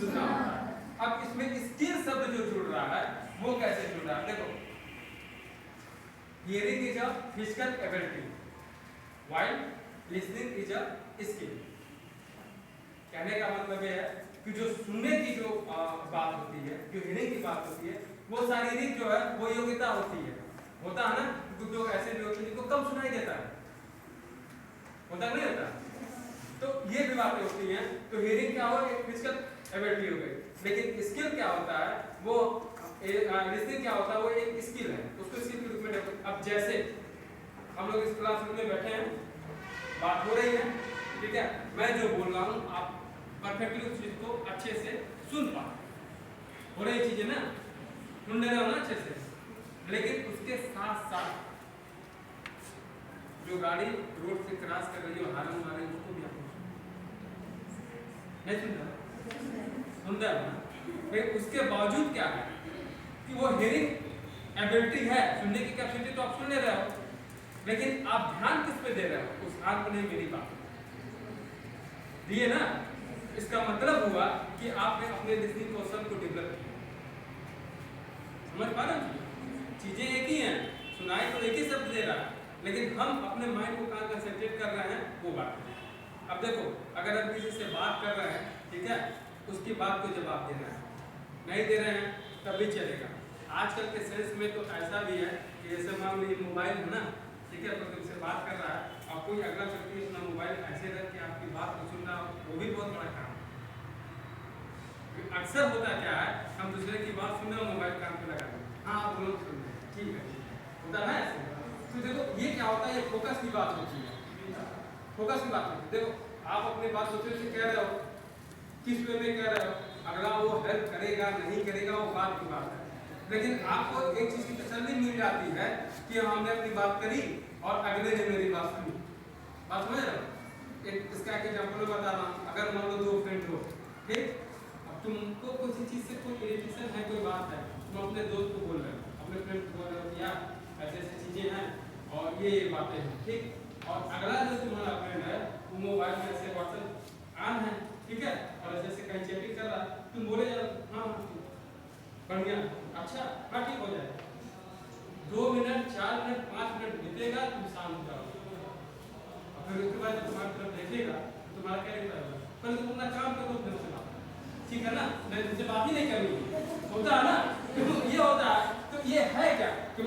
सुनना होता है। अब इसमें स्किल शब्द जो जुड़ रहा है वो कैसे जुड़ रहा है, देखो hearing is a physical ability while listening is a skill. कहने का मतलब यह है कि जो सुनने की जो बात होती है, जो हियरिंग की बात होती है, वो शारीरिक जो है वो योग्यता होती है। होता है ना, क्योंकि जो ऐसे भी होते हैं जिनको कम सुनाई देता है, होता नहीं होता, तो ये भी बातें होती हैं। तो हियरिंग क्या हो, एक फिजिकल एबिलिटी हो गई, लेकिन स्किल क्या होता है, वो लिसनिंग क्या होता है, वो एक स्किल है, उसको स्किल के रूप में डेवलप। अब जैसे हम लोग इस क्लासरूम में बैठे हैं, बात हो रही है, ठीक है, मैं जो बोल रहा हूँ आप परफेक्टली उस चीज को अच्छे से सुन पा हो रही चीजें ना, सुन रहे हो ना अच्छे से, लेकिन उसके साथ साथ जो गाड़ी रोड से क्रॉस कर रही है, हारन मारे उसको भी आप नहीं सुन रहे हो ना। उसके बावजूद क्या है कि वो हियरिंग एबिलिटी है, सुनने की कैपेसिटी तो आप सुन ले रहे हो, लेकिन आप ध्यान किस पे दे रहे हो, उस हाथ पर नहीं, मेरी बात दिए ना। इसका मतलब हुआ कि आपने अपने लिसनिंग कौशल को डेवलप किया। समझ पा रहे हो, चीजें एक ही हैं, सुनाई तो एक ही शब्द दे रहा है, लेकिन हम अपने माइंड को कहाँ कंसंट्रेट कर रहे हैं वो बात है। अब देखो, अगर हम किसी से बात कर रहे हैं, ठीक है, उसकी बात को जवाब देना है, नहीं दे रहे हैं तब भी चलेगा। आजकल के सेंस में तो ऐसा भी है कि जैसे मान लीजिए मोबाइल है ना, ठीक है, तो तुमसे बात कर रहा है और कोई अगला व्यक्ति अपना मोबाइल ऐसे रख के आपकी बात को सुन रहा हो, वो भी बहुत बड़ा काम है। अक्सर होता क्या है, हम दूसरे की बात सुन रहे हो, मोबाइल कान पे लगा दें, हाँ आप लोग सुन रहे हैं, ठीक है, होता है ऐसे। तो देखो ये क्या होता है, ये फोकस की बात होती है, फोकस की बात होती है। देखो आप अपनी बात दूसरे से कह रहे हो, किस वे में कह रहे हो, अगला वो हेल्प करेगा नहीं करेगा वो बात की बात है, लेकिन आपको एक चीज की तसल्ली मिल जाती है कि हमने अपनी बात करी और अगले ने मेरी बात सुनी। बात समझ रहे हो? एक इसका एक एग्जांपल बता रहा हूँ। अगर मान लो दो फ्रेंड हो, ठीक, अब तुमको किसी चीज से कोई इरिटेशन है, कोई बात है, तुम अपने दोस्त को बोल रहे हो, अपने फ्रेंड को बोल रहे हो यार ऐसे ऐसी चीजें हैं और ये बातें हैं, ठीक, और अगला जो तुम्हारा फ्रेंड है वो मोबाइल में ऐसे व्हाट्सएप ऑन है, ठीक है, और ऐसे ऐसे कहीं चैटिंग कर रहा है, तुम बोले यार हाँ बढ़िया, अच्छा हाँ ठीक हो जाएगा। 2 मिनट 4 मिनट 5 मिनट बीतेगा, तुम शांत हो जाओगे, और फिर उसके बाद तुम्हारी तरफ देखेगा तो तुम्हारा क्या रहता है, पहले तुम अपना काम करो, फिर उससे बात, ठीक है ना, मैं तुमसे बात ही नहीं करूँगी, होता है ना, तो ये होता है। तो ये है क्या,